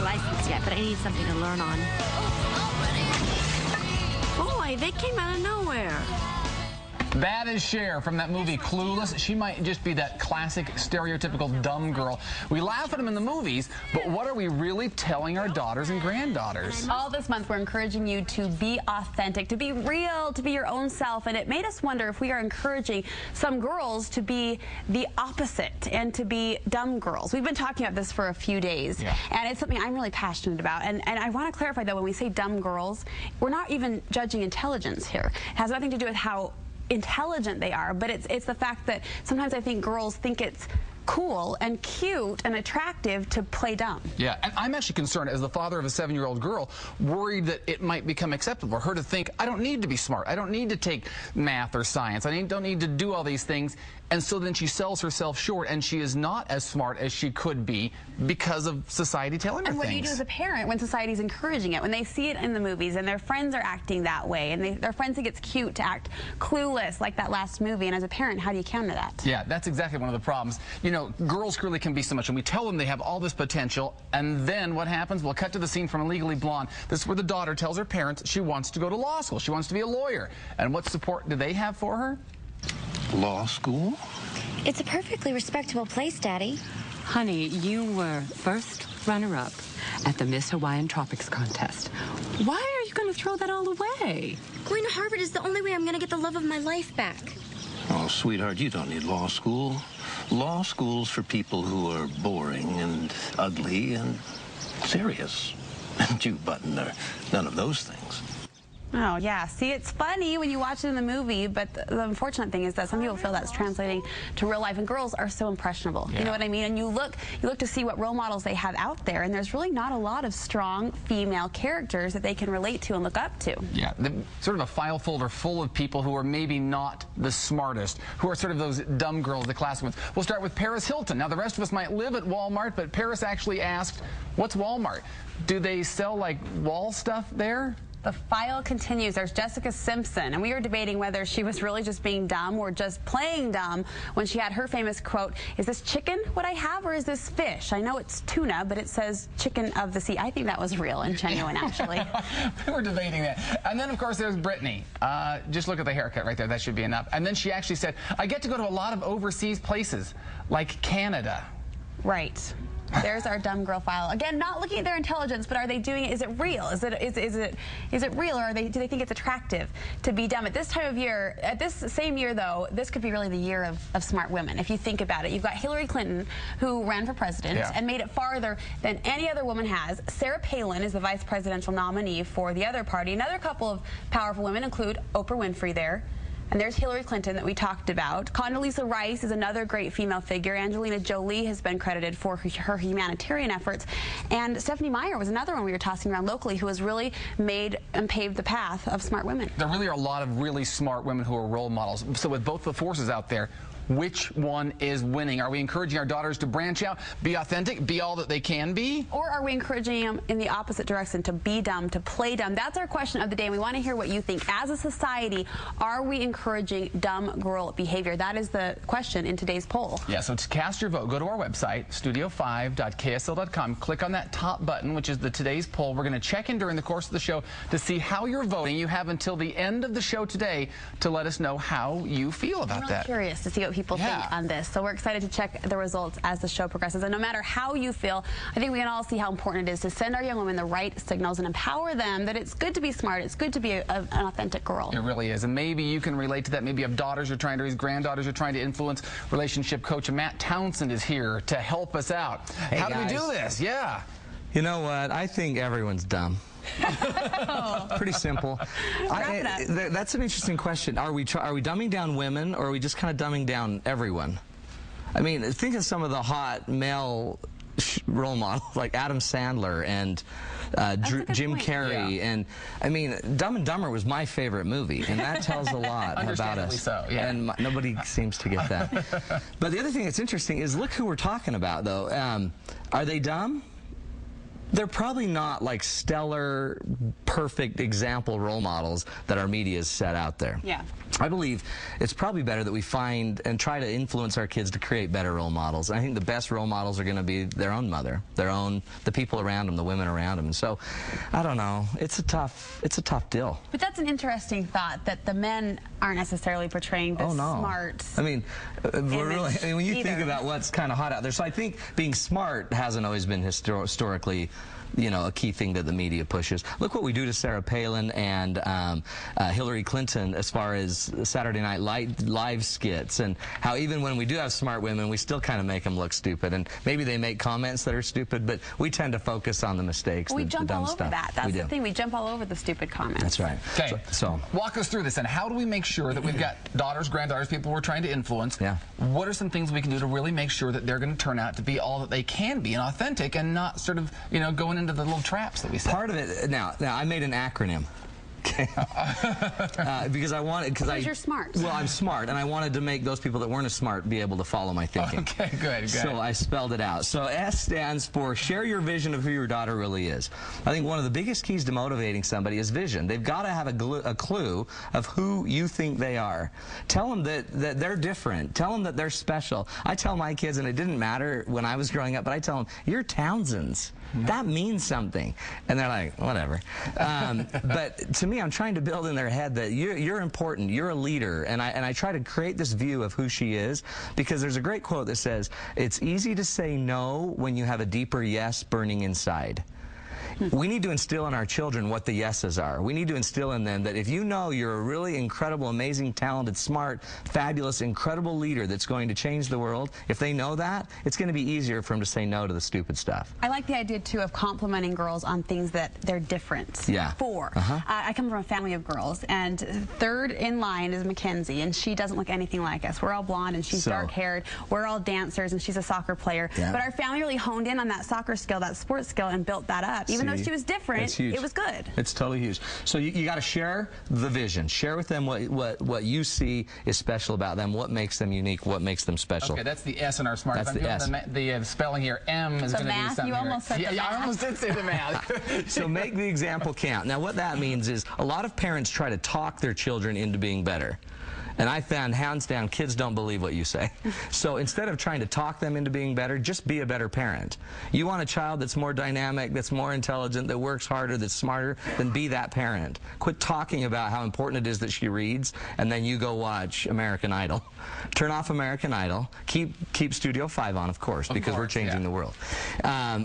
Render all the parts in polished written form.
license yet, but I need something to learn on. Boy, they came out of nowhere. That is Cher from that movie Clueless. She might just be that classic, stereotypical dumb girl. We laugh at them in the movies, but what are we really telling our daughters and granddaughters? All this month, we're encouraging you to be authentic, to be real, to be your own self. And it made us wonder if we are encouraging some girls to be the opposite and to be dumb girls. We've been talking about this for a few days, and it's something I'm really passionate about. And I want to clarify, though, when we say dumb girls, we're not even judging intelligence here. It has nothing to do with how intelligent they are, but it's the fact that sometimes I think girls think it's cool and cute and attractive to play dumb. Yeah, and I'm actually concerned as the father of a 7-year-old girl, worried that it might become acceptable for her to think, I don't need to be smart, I don't need to take math or science, I don't need to do all these things, and so then she sells herself short and she is not as smart as she could be because of society telling her things. And what do you do as a parent when society's encouraging it, when they see it in the movies and their friends are acting that way and their friends think it's cute to act clueless like that last movie, and as a parent, how do you counter that? Yeah, that's exactly one of the problems. You know, girls really can be so much, and we tell them they have all this potential, and then what happens? We'll cut to the scene from Legally Blonde. This is where the daughter tells her parents she wants to go to law school. She wants to be a lawyer. And what support do they have for her? Law school? It's a perfectly respectable place, Daddy. Honey, you were first runner-up at the Miss Hawaiian Tropics contest. Why are you going to throw that all away? Going to Harvard is the only way I'm going to get the love of my life back. Oh, sweetheart, you don't need law school. Law school's for people who are boring and ugly and serious. And you, Button, are none of those things. Oh, yeah. See, it's funny when you watch it in the movie, but the unfortunate thing is that some people feel that's translating to real life, and girls are so impressionable. Yeah. You know what I mean? And you look to see what role models they have out there, and there's really not a lot of strong female characters that they can relate to and look up to. Yeah, sort of a file folder full of people who are maybe not the smartest, who are sort of those dumb girls, the classic ones. We'll start with Paris Hilton. Now, the rest of us might live at Walmart, but Paris actually asked, what's Walmart? Do they sell, like, wall stuff there? The file continues. There's Jessica Simpson, and we were debating whether she was really just being dumb or just playing dumb when she had her famous quote, "Is this chicken what I have, or is this fish? I know it's tuna, but it says chicken of the sea." I think that was real and genuine, actually. We were debating that. And then, of course, there's Britney. Just look at the haircut right there. That should be enough. And then she actually said, I get to go to a lot of overseas places, like Canada. Right. There's our dumb girl file. Again, not looking at their intelligence, but are they doing it? Is it real? Is it real, or do they think it's attractive to be dumb? At this time of year, at this same year, though, this could be really the year of smart women. If you think about it, you've got Hillary Clinton, who ran for president and made it farther than any other woman has. Sarah Palin is the vice presidential nominee for the other party. Another couple of powerful women include Oprah Winfrey there. And there's Hillary Clinton that we talked about. Condoleezza Rice is another great female figure. Angelina Jolie has been credited for her humanitarian efforts. And Stephanie Meyer was another one we were tossing around locally who has really made and paved the path of smart women. There really are a lot of really smart women who are role models. So with both the forces out there, which one is winning? Are we encouraging our daughters to branch out, be authentic, be all that they can be? Or are we encouraging them in the opposite direction, to be dumb, to play dumb? That's our question of the day, and we want to hear what you think. As a society, are we encouraging dumb girl behavior? That is the question in today's poll. Yeah, so to cast your vote, go to our website, studio5.ksl.com. Click on that top button, which is the today's poll. We're going to check in during the course of the show to see how you're voting. You have until the end of the show today to let us know how you feel about that. I'm curious to see what people think on this. So we're excited to check the results as the show progresses. And no matter how you feel, I think we can all see how important it is to send our young women the right signals and empower them that it's good to be smart, it's good to be an authentic girl. It really is. And maybe you can relate to that. Maybe you have daughters you're trying to raise, granddaughters you're trying to influence. Relationship coach Matt Townsend is here to help us out. Hey, how do we do this? Yeah. You know what? I think everyone's dumb. Pretty simple. That's an interesting question. Are we dumbing down women, or are we just kind of dumbing down everyone? I mean, think of some of the hot male role models like Adam Sandler and Jim Carrey. And I mean, Dumb and Dumber was my favorite movie, and that tells a lot about us. So, yeah. And nobody seems to get that. But the other thing that's interesting is look who we're talking about, though. Are they dumb? They're probably not like stellar, perfect example role models that our media has set out there. Yeah. I believe it's probably better that we find and try to influence our kids to create better role models. I think the best role models are going to be their own mother, the people around them, the women around them. And so, I don't know. It's a tough deal. But that's an interesting thought, that the men aren't necessarily portraying the smart. I mean, when you think about what's kind of hot out there, so I think being smart hasn't always been historically, you know, a key thing that the media pushes. Look what we do to Sarah Palin and Hillary Clinton as far as Saturday Night Live skits, and how even when we do have smart women, we still kind of make them look stupid. And maybe they make comments that are stupid, but we tend to focus on the mistakes, we the jump dumb all over stuff. that. That's the thing. We jump all over the stupid comments. That's right. Okay. So walk us through this, and how do we make sure that we've got daughters, granddaughters, people we're trying to influence? Yeah. What are some things we can do to really make sure that they're going to turn out to be all that they can be and authentic, and not sort of, you know, going into the little traps that we set? Part of it, now I made an acronym. Okay. Because I wanted, because you're smart. Well, I'm smart, and I wanted to make those people that weren't as smart be able to follow my thinking. Okay, good. So I spelled it out. So S stands for share your vision of who your daughter really is. I think one of the biggest keys to motivating somebody is vision. They've got to have a clue of who you think they are. Tell them that they're different. Tell them that they're special. I tell my kids, and it didn't matter when I was growing up, but I tell them, you're Townsends. That means something. And they're like, whatever. But to me, I'm trying to build in their head that you're important, you're a leader, and I try to create this view of who she is, because there's a great quote that says, it's easy to say no when you have a deeper yes burning inside. We need to instill in our children what the yeses are. We need to instill in them that if you know you're a really incredible, amazing, talented, smart, fabulous, incredible leader that's going to change the world, if they know that, it's going to be easier for them to say no to the stupid stuff. I like the idea, too, of complimenting girls on things that they're different for. I come from a family of girls, and third in line is Mackenzie, and she doesn't look anything like us. We're all blonde, and she's dark-haired. We're all dancers, and she's a soccer player. But our family really honed in on that soccer skill, that sports skill, and built that up. Even though she was different, it was good. It's totally huge. So you got to share the vision. Share with them what you see is special about them, what makes them unique, what makes them special. Okay, that's the S in our smart. That's the S. The spelling here, M is going to do something. You almost said the math. I almost did say the math. So make the example count. Now what that means is a lot of parents try to talk their children into being better. And I found, hands down, kids don't believe what you say. So instead of trying to talk them into being better, just be a better parent. You want a child that's more dynamic, that's more intelligent, that works harder, that's smarter, then be that parent. Quit talking about how important it is that she reads, and then you go watch American Idol. Turn off American Idol. Keep Studio 5 on, of course, because we're changing the world.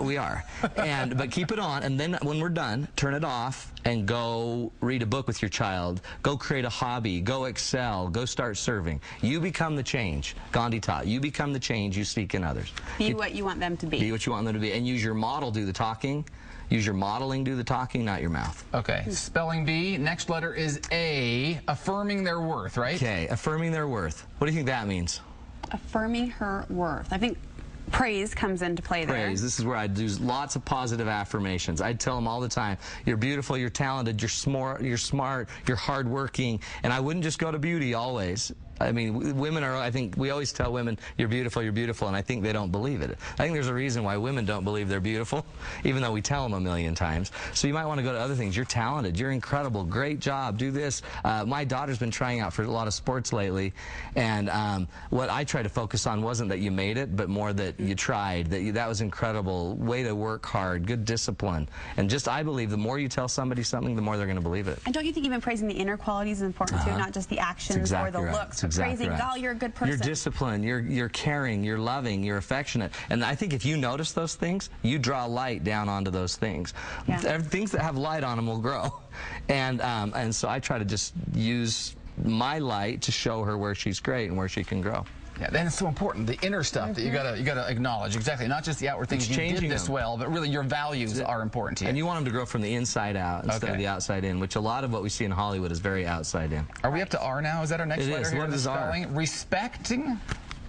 We are. But keep it on, and then when we're done, turn it off and go read a book with your child. Go create a hobby. Go excel. Go start serving. You become the change. Gandhi taught. You become the change you seek in others. Be what you want them to be. Be what you want them to be. And use your model, do the talking. Use your modeling, do the talking, not your mouth. Okay. Spelling bee. Next letter is A. Affirming their worth, right? Okay. Affirming their worth. What do you think that means? Affirming her worth. I think praise comes into play there. Praise. This is where I do lots of positive affirmations. I tell them all the time, you're beautiful, you're talented, you're smart, you're hardworking, and I wouldn't just go to beauty always. I mean, women are, I think, we always tell women, you're beautiful, and I think they don't believe it. I think there's a reason why women don't believe they're beautiful, even though we tell them a million times. So you might want to go to other things. You're talented, you're incredible, great job, do this. My daughter's been trying out for a lot of sports lately, and what I try to focus on wasn't that you made it, but more that you tried, that was incredible, way to work hard, good discipline. And just, I believe, the more you tell somebody something, the more they're going to believe it. And don't you think even praising the inner qualities is important, too, not just the actions or the looks? Exactly praising, oh, you're a good person. You're disciplined, you're caring, you're loving, you're affectionate. And I think if you notice those things, you draw light down onto those things. Things that have light on them will grow. And so I try to just use my light to show her where she's great and where she can grow. Yeah, then it's so important, the inner stuff that you gotta acknowledge. Exactly, not just the outward things. You did this well, but really your values are important to you. And you want them to grow from the inside out instead of the outside in, which a lot of what we see in Hollywood is very outside in. Are we up to R now? Is that our next letter here? What is R? Respecting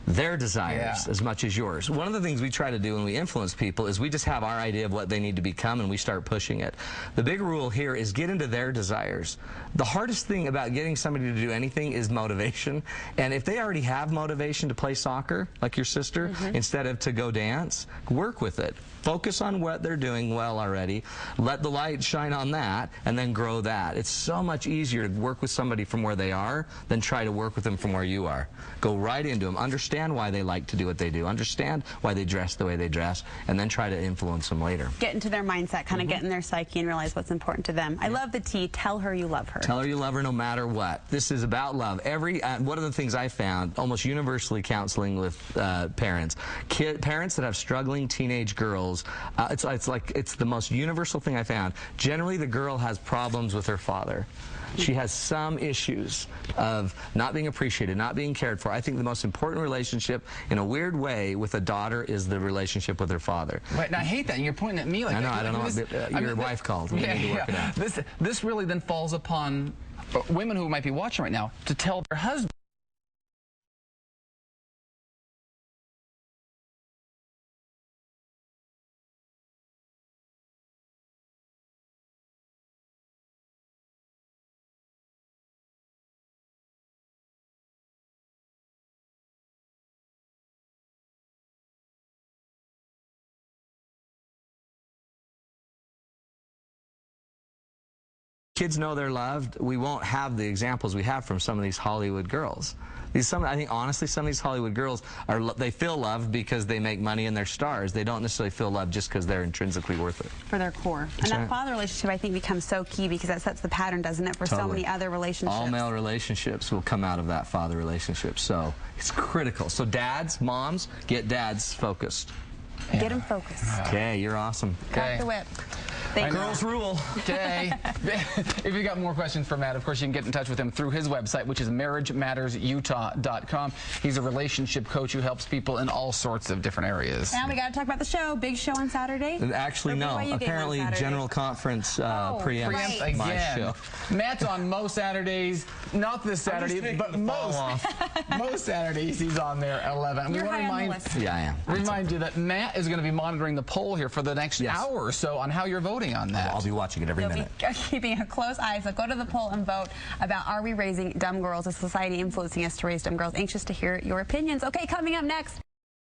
their desires as much as yours. One of the things we try to do when we influence people is we just have our idea of what they need to become and we start pushing it. The big rule here is get into their desires. The hardest thing about getting somebody to do anything is motivation. And if they already have motivation to play soccer, like your sister, instead of to go dance, work with it. Focus on what they're doing well already. Let the light shine on that, and then grow that. It's so much easier to work with somebody from where they are than try to work with them from where you are. Go right into them. Understand why they like to do what they do. Understand why they dress the way they dress, and then try to influence them later. Get into their mindset, kind of get in their psyche and realize what's important to them. I love the T. Tell her you love her. Tell her you love her no matter what. This is about love. One of the things I found, almost universally counseling with parents that have struggling teenage girls, it's the most universal thing I found. Generally, the girl has problems with her father. She has some issues of not being appreciated, not being cared for. I think the most important relationship, in a weird way, with a daughter is the relationship with her father. Right, and I hate that. And you're pointing at me like I know, that. I don't know. Your wife called. We need to work it out. This really then falls upon women who might be watching right now to tell their husband. Kids know they're loved. We won't have the examples we have from some of these Hollywood girls. I think honestly, some of these Hollywood girls they feel loved because they make money and they're stars. They don't necessarily feel loved just because they're intrinsically worth it. For their core. And that father relationship, I think, becomes so key because that sets the pattern, doesn't it, for so many other relationships. All male relationships will come out of that father relationship. So it's critical. So dads, moms, get dads focused. Get them focused. Okay, you're awesome. Crack the whip. Girls rule. Okay. If you've got more questions for Matt, of course, you can get in touch with him through his website, which is marriagemattersutah.com. He's a relationship coach who helps people in all sorts of different areas. Now we got to talk about the show. Big show on Saturday? Actually, no. Apparently, General Conference preempts my show. Matt's on most Saturdays, not this Saturday, but most Saturdays he's on there at 11. You're high on the list. Yeah, I am. Remind you that Matt is going to be monitoring the poll here for the next hour or so on how you're voting on that. I'll be watching it every minute. Be keeping a close eye. So go to the poll and vote about, are we raising dumb girls? Is society influencing us to raise dumb girls? Anxious to hear your opinions. Okay, coming up next.